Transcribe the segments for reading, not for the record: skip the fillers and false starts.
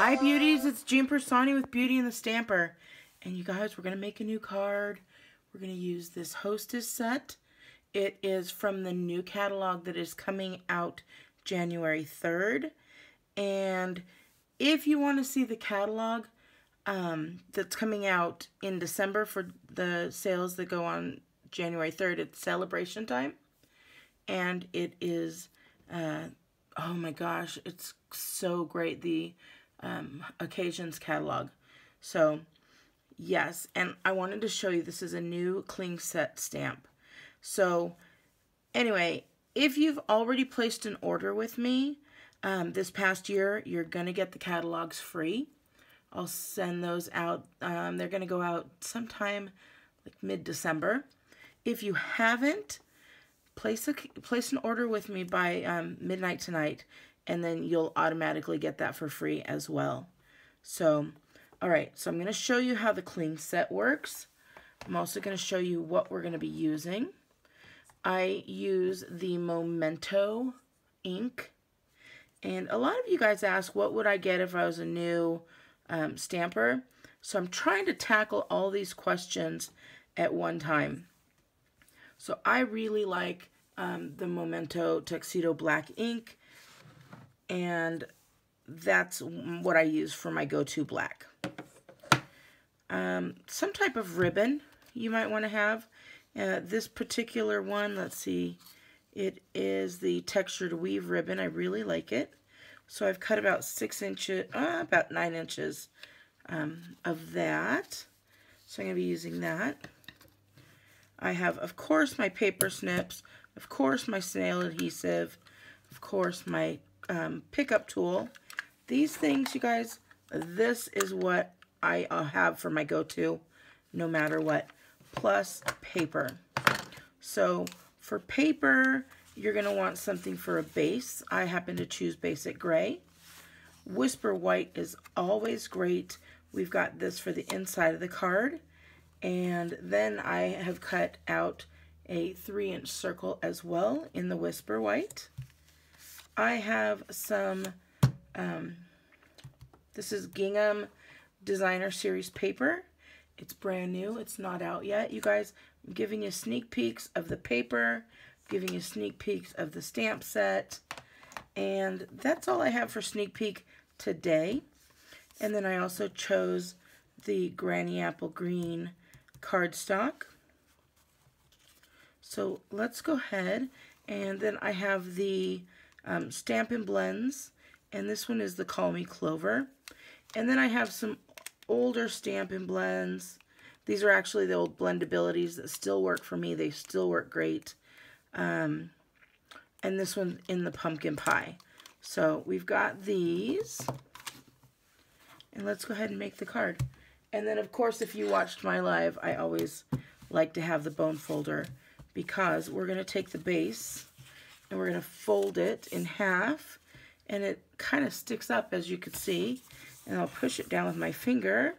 Hi beauties, it's Jean Piersanti with Beauty and the Stamper. And you guys, we're going to make a new card. We're going to use this Hostess set. It is from the new catalog that is coming out January 3rd. And if you want to see the catalog that's coming out in December for the sales that go on January 3rd, it's celebration time. And it is, oh my gosh, it's so great, the Occasions catalog. So yes, and I wanted to show you, this is a new cling set stamp. So anyway, if you've already placed an order with me this past year, you're gonna get the catalogs free. I'll send those out. They're gonna go out sometime like mid-December. If you haven't, place an order with me by midnight tonight, and then you'll automatically get that for free as well. So, all right, so I'm going to show you how the cling set works. I'm also going to show you what we're going to be using. I use the Memento ink, and a lot of you guys ask, what would I get if I was a new stamper? So I'm trying to tackle all these questions at one time. So I really like the Memento Tuxedo Black ink, and that's what I use for my go-to black. Some type of ribbon you might want to have. This particular one, let's see, it is the textured weave ribbon. I really like it. So I've cut about 6 inches, about 9 inches of that. So I'm going to be using that. I have, of course, my paper snips, of course, my snail adhesive, of course, my pickup tool. These things, you guys, this is what I have for my go-to no matter what, plus paper. So for paper, you're going to want something for a base. I happen to choose Basic Gray. Whisper White is always great. We've got this for the inside of the card. And then I have cut out a 3-inch circle as well in the Whisper White. I have some, this is Gingham Designer Series paper. It's brand new. It's not out yet. You guys, I'm giving you sneak peeks of the paper, giving you sneak peeks of the stamp set. And that's all I have for sneak peek today. And then I also chose the Granny Apple Green cardstock. So let's go ahead, and then I have the Stampin' Blends, and this one is the Call Me Clover. And then I have some older Stampin' Blends. These are actually the old blendabilities that still work for me. They still work great. And this one in the Pumpkin Pie. So we've got these, and let's go ahead and make the card. And then, of course, if you watched my live, I always like to have the bone folder, because we're going to take the base and we're going to fold it in half, and it kind of sticks up, as you can see. And I'll push it down with my finger,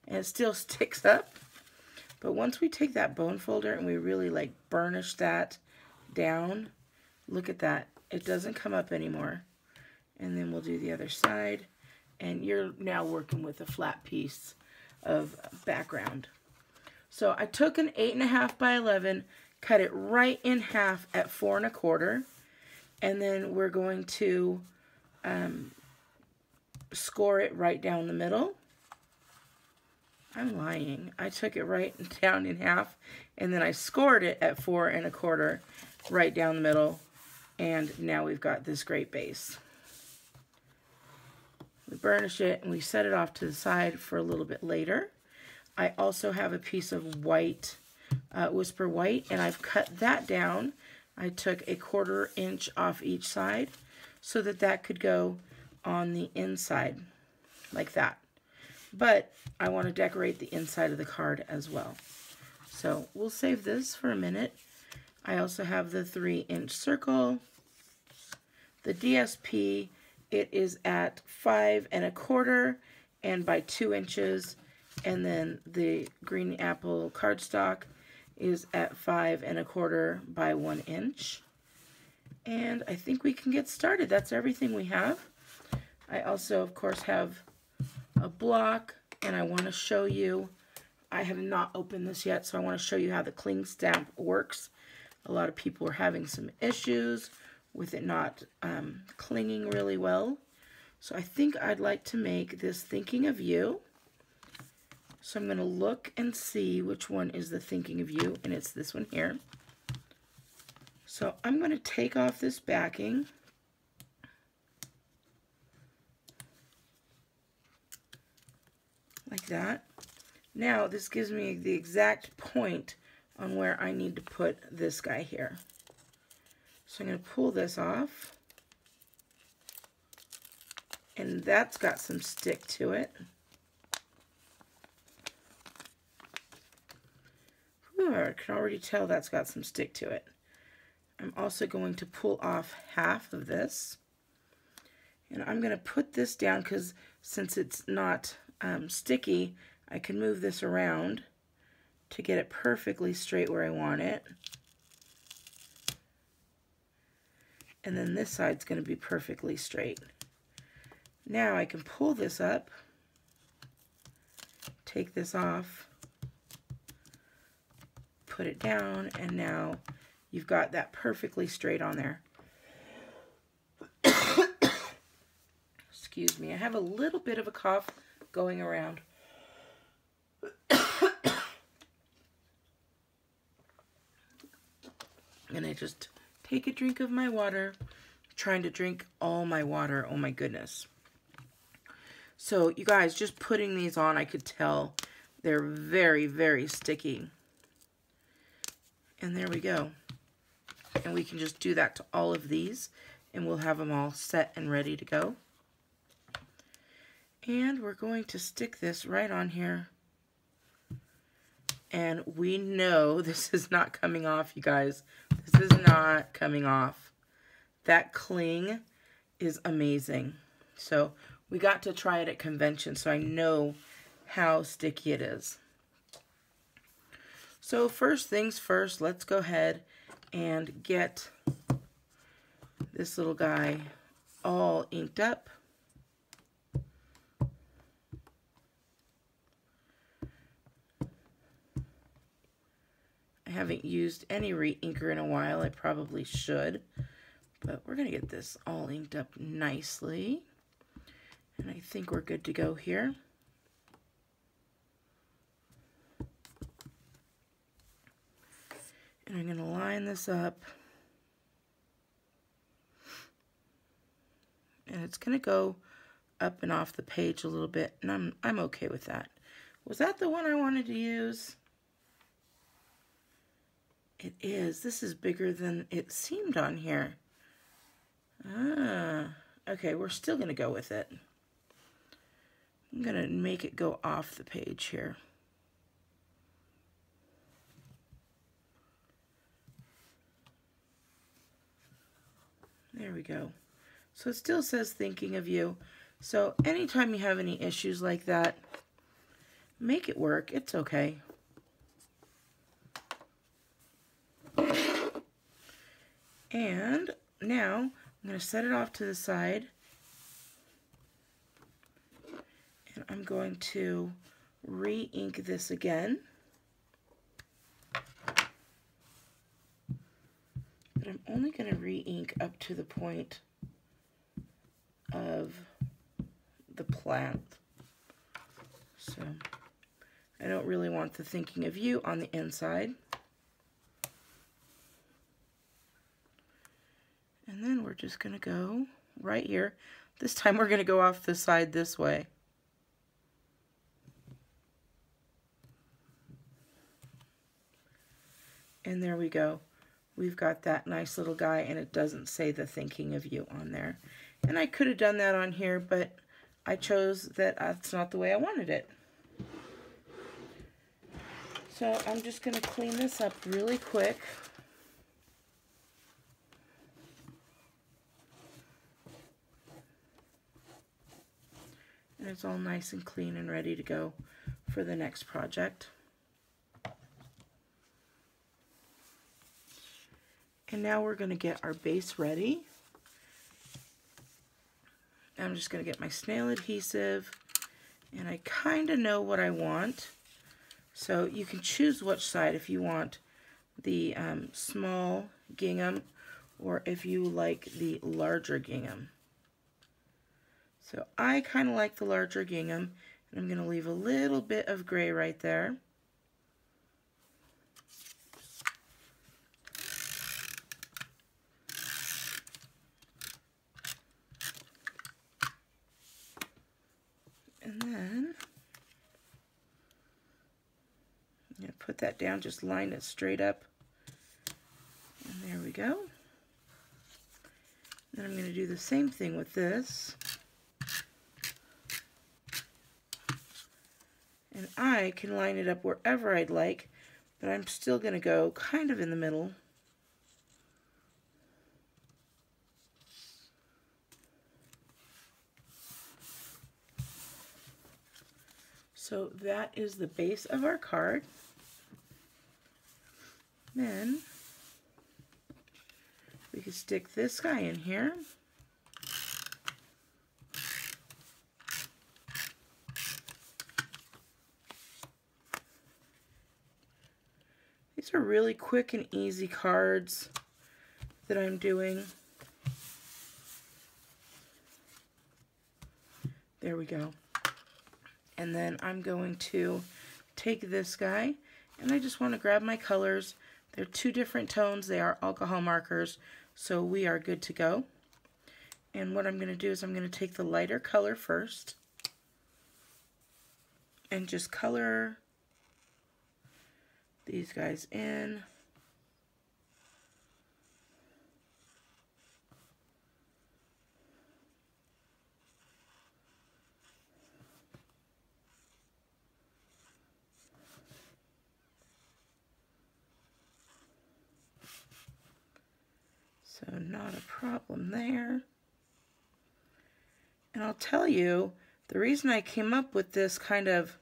and it still sticks up. But once we take that bone folder and we really like burnish that down, look at that. It doesn't come up anymore. And then we'll do the other side. And you're now working with a flat piece of background. So I took an 8.5 by 11, cut it right in half at 4 1/4, and then we're going to score it right down the middle. I'm lying. I took it right down in half, and then I scored it at 4 1/4 right down the middle, and now we've got this great base. We burnish it and we set it off to the side for a little bit later. I also have a piece of white, Whisper White, and I've cut that down. I took a 1/4 inch off each side so that that could go on the inside like that. But I want to decorate the inside of the card as well. So we'll save this for a minute. I also have the 3-inch circle. The DSP, it is at 5 1/4 and by 2 inches. And then the Green Apple cardstock is at 5 1/4 by 1 inch. And I think we can get started. That's everything we have. I also, of course, have a block, and I want to show you, I have not opened this yet, so I want to show you how the cling stamp works. A lot of people are having some issues with it not clinging really well. So I think I'd like to make this Thinking of You. So I'm going to look and see which one is the Thinking of You, and it's this one here. So I'm going to take off this backing. Like that. Now this gives me the exact point on where I need to put this guy here. So I'm going to pull this off. And that's got some stick to it. Whew, I can already tell that's got some stick to it. I'm also going to pull off half of this. And I'm going to put this down because since it's not sticky, I can move this around to get it perfectly straight where I want it. And then this side's going to be perfectly straight. Now I can pull this up, take this off, put it down, and now you've got that perfectly straight on there. Excuse me, I have a little bit of a cough going around. And I just take a drink of my water, trying to drink all my water. Oh my goodness. So you guys, just putting these on, I could tell they're very, very sticky. And there we go. And we can just do that to all of these, and we'll have them all set and ready to go. And we're going to stick this right on here. And we know this is not coming off, you guys. This is not coming off. That cling is amazing. So we got to try it at convention, so I know how sticky it is. So first things first, let's go ahead and get this little guy all inked up. I haven't used any re-inker in a while. I probably should, but we're going to get this all inked up nicely. And I think we're good to go here. And I'm going to line this up. And it's going to go up and off the page a little bit, and I'm okay with that. Was that the one I wanted to use? It is. This is bigger than it seemed on here. Ah, okay, we're still going to go with it. I'm going to make it go off the page here. There we go. So it still says Thinking of You. So anytime you have any issues like that, make it work. It's okay. And now I'm going to set it off to the side. And I'm going to re-ink this again. But I'm only going to re-ink up to the point of the plant. So I don't really want the Thinking of You on the inside. And then we're just going to go right here. This time we're going to go off the side this way. And there we go. We've got that nice little guy, and it doesn't say the Thinking of You on there. And I could have done that on here, but I chose that that's not the way I wanted it. So I'm just going to clean this up really quick. And it's all nice and clean and ready to go for the next project. And now we're going to get our base ready. I'm just going to get my snail adhesive, and I kind of know what I want. So you can choose which side, if you want the small gingham or if you like the larger gingham. So I kind of like the larger gingham, and I'm going to leave a little bit of gray right there. And then I'm going to put that down, just line it straight up. And there we go. Then I'm going to do the same thing with this. And I can line it up wherever I'd like, but I'm still going to go kind of in the middle. So that is the base of our card. Then we can stick this guy in here. These are really quick and easy cards that I'm doing. There we go. And then I'm going to take this guy, and I just want to grab my colors. They're 2 different tones. They are alcohol markers, so we are good to go. And what I'm going to do is I'm going to take the lighter color first and just color these guys in. So not a problem there. And I'll tell you, the reason I came up with this kind of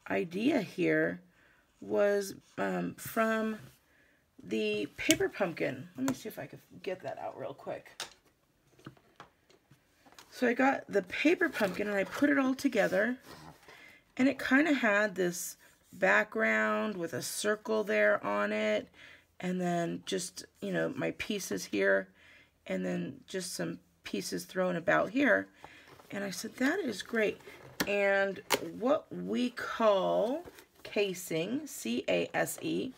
idea here was from the paper pumpkin. Let me see if I could get that out real quick. So I got the paper pumpkin and I put it all together, and it kind of had this background with a circle there on it, and then just, you know, my pieces here, and then just some pieces thrown about here. And I said, that is great. And what we call casing, C-A-S-E,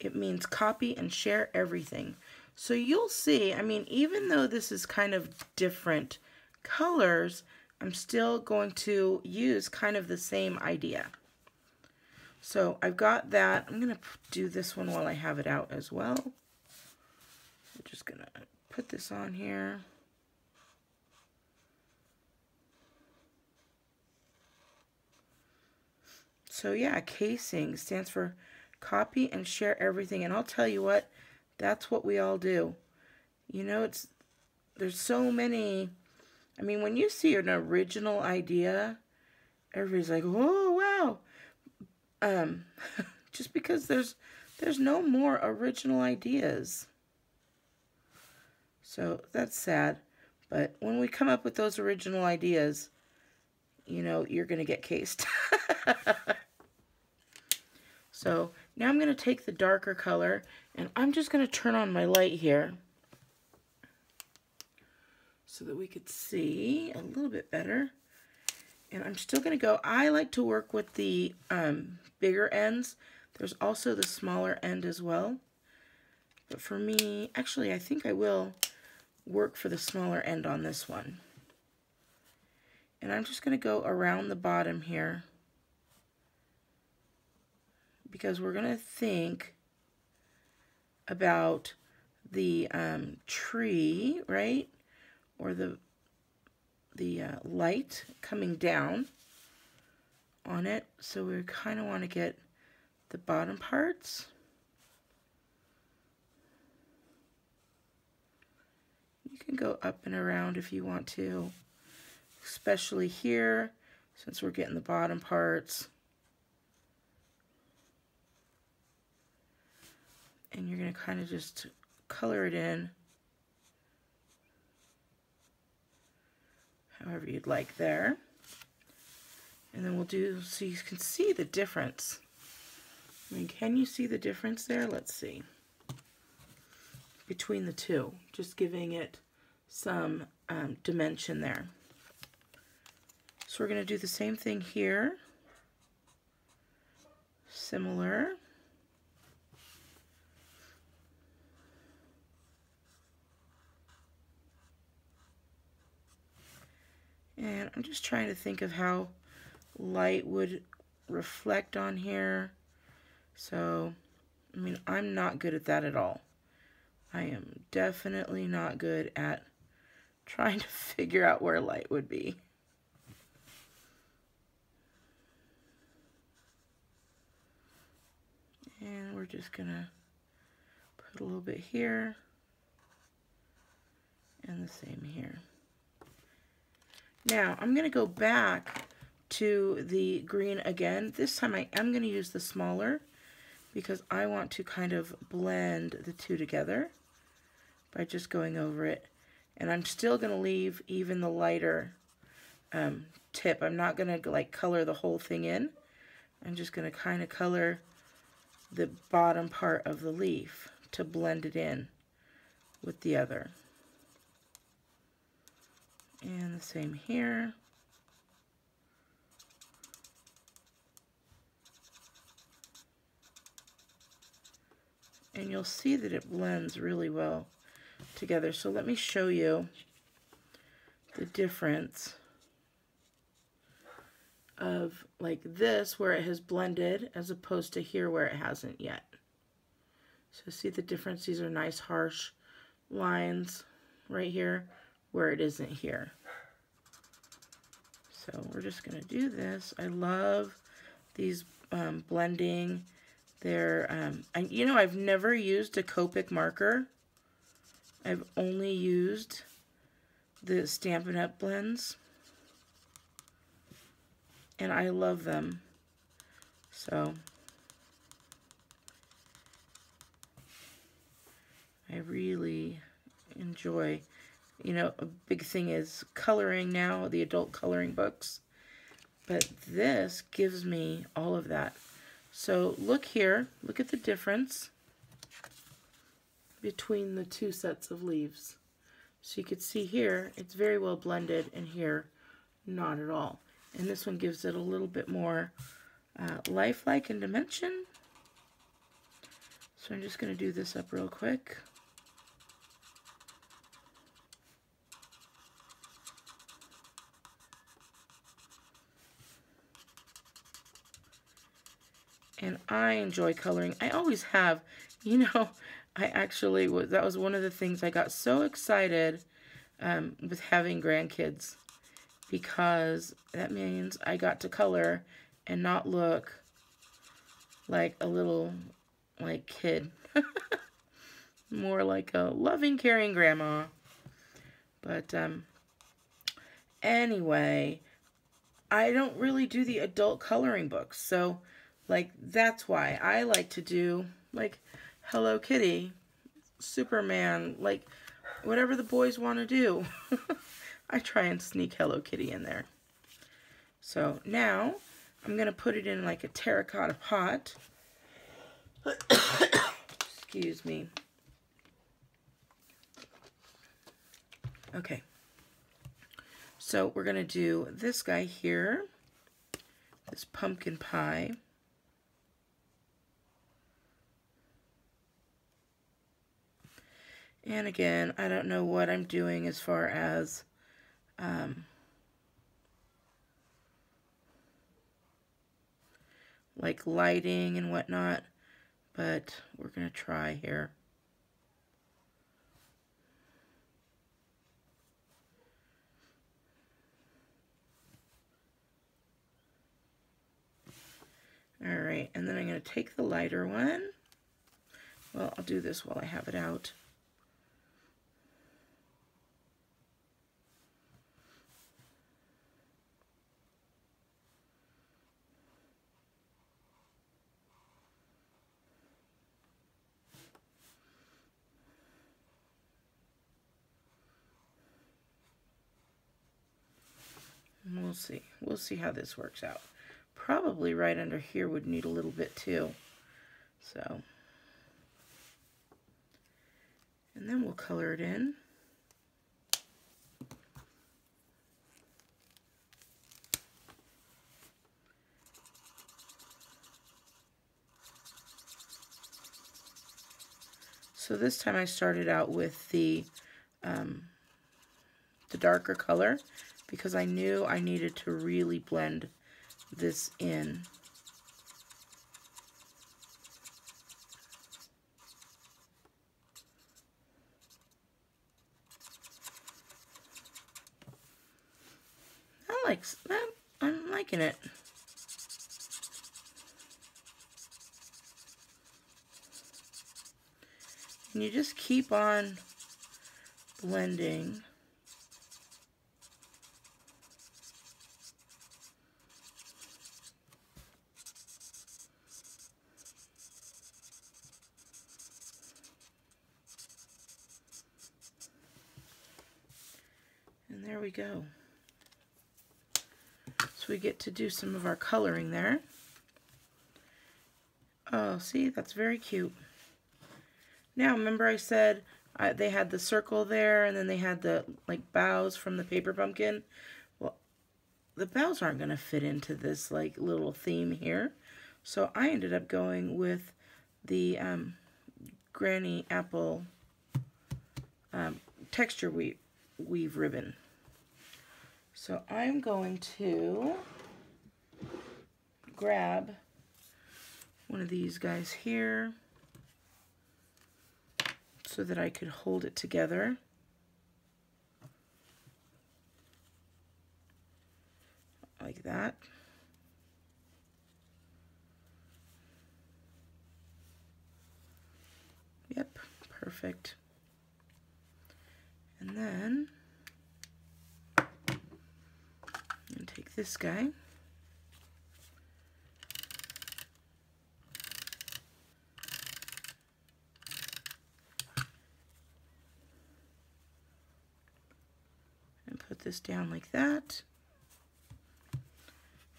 it means copy and share everything. So you'll see, I mean, even though this is kind of different colors, I'm still going to use kind of the same idea. So I've got that. I'm going to do this one while I have it out as well. I'm just going to put this on here. So yeah, casing stands for copy and share everything. And I'll tell you what, that's what we all do. You know, there's so many. I mean, when you see an original idea, everybody's like, oh, wow. Just because there's no more original ideas. So that's sad. But when we come up with those original ideas, you know, you're going to get cased. So now I'm going to take the darker color, and I'm just going to turn on my light here so that we could see a little bit better. And I'm still going to go, I like to work with the bigger ends. There's also the smaller end as well. But for me, actually, I think I will work for the smaller end on this one. And I'm just going to go around the bottom here, because we're going to think about the tree, right? Or the light coming down on it. So we kind of want to get the bottom parts. You can go up and around if you want to, especially here, since we're getting the bottom parts. And you're going to kind of just color it in however you'd like there. And then we'll do, so you can see the difference. I mean, can you see the difference there? Let's see. Between the two, just giving it some dimension there. So we're going to do the same thing here. Similar. And I'm just trying to think of how light would reflect on here. So, I mean, I'm not good at that at all. I am definitely not good at trying to figure out where light would be. And we're just gonna put a little bit here and the same here. Now I'm gonna go back to the green again. This time I am gonna use the smaller because I want to kind of blend the two together by just going over it. And I'm still gonna leave even the lighter tip. I'm not gonna like color the whole thing in. I'm just gonna kind of color the bottom part of the leaf to blend it in with the other. And the same here. And you'll see that it blends really well together. So let me show you the difference of like this where it has blended as opposed to here where it hasn't yet. So see the difference? These are nice harsh lines right here where it isn't here. So we're just going to do this. I love these blending. They're, you know, I've never used a Copic marker. I've only used the Stampin' Up! Blends. And I love them. So I really enjoy, you know, a big thing is coloring now, the adult coloring books. But this gives me all of that. So look here, look at the difference between the two sets of leaves. So you could see here, it's very well blended, and here, not at all. And this one gives it a little bit more lifelike and dimension. So I'm just going to do this up real quick. And I enjoy coloring. I always have. You know, I actually was, that was one of the things I got so excited with having grandkids, because that means I got to color and not look like a little like kid. More like a loving, caring grandma. But anyway, I don't really do the adult coloring books, so like that's why I like to do like Hello Kitty, Superman, like whatever the boys want to do. I try and sneak Hello Kitty in there. So now I'm going to put it in like a terracotta pot. Excuse me. Okay. So we're going to do this guy here, this pumpkin pie. And again, I don't know what I'm doing as far as like lighting and whatnot, but we're going to try here. Alright, and then I'm going to take the lighter one. Well, I'll do this while I have it out. We'll see. We'll see how this works out. Probably right under here would need a little bit too. So, and then we'll color it in. So this time I started out with the darker color because I knew I needed to really blend this in. I like that. I'm liking it. And you just keep on blending. And there we go. So we get to do some of our coloring there. Oh, see, that's very cute. Now, remember I said they had the circle there, and then they had the like boughs from the paper pumpkin. Well, the boughs aren't going to fit into this like little theme here, so I ended up going with the Granny Apple texture weave ribbon. So I'm going to grab one of these guys here so that I could hold it together. Like that. Yep, perfect. And then I'm going to take this guy. And put this down like that.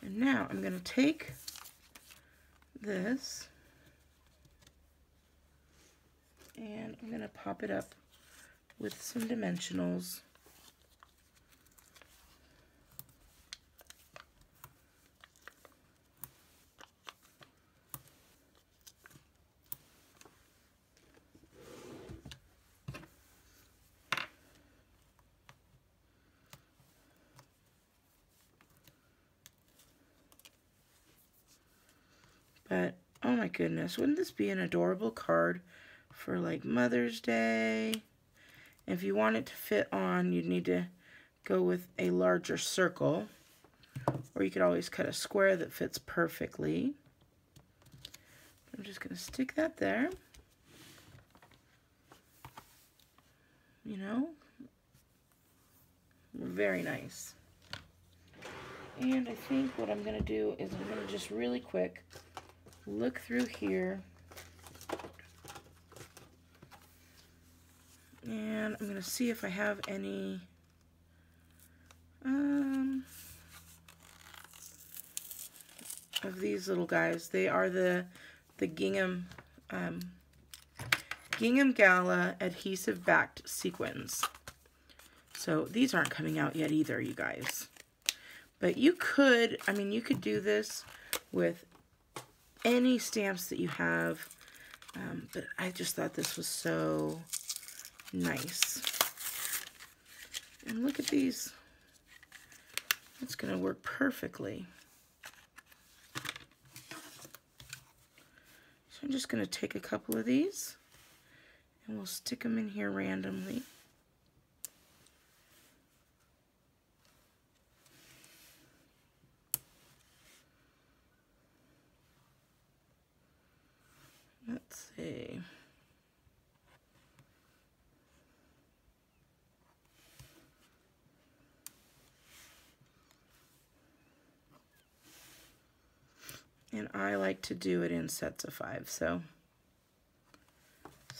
And now I'm going to take this and I'm going to pop it up with some dimensionals. But, oh my goodness, wouldn't this be an adorable card for like Mother's Day? If you want it to fit on, you'd need to go with a larger circle. Or you could always cut a square that fits perfectly. I'm just going to stick that there. You know? Very nice. And I think what I'm going to do is I'm going to just really quick look through here. And I'm going to see if I have any of these little guys. They are the gingham Gala adhesive backed sequins. So these aren't coming out yet either, you guys. But you could, I mean, you could do this with any stamps that you have. But I just thought this was so nice. And look at these. It's going to work perfectly. So I'm just going to take a couple of these and we'll stick them in here randomly. Let's see. And I like to do it in sets of 5, so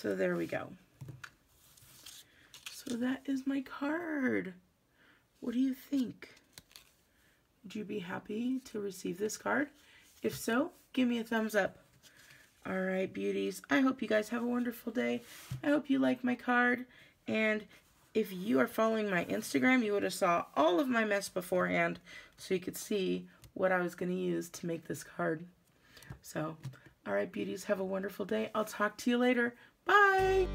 there we go. So that is my card. What do you think? Would you be happy to receive this card? If so, give me a thumbs up. All right, beauties. I hope you guys have a wonderful day. I hope you like my card. And if you are following my Instagram, you would have saw all of my mess beforehand so you could see what I was going to use to make this card. So, all right, beauties, have a wonderful day. I'll talk to you later. Bye!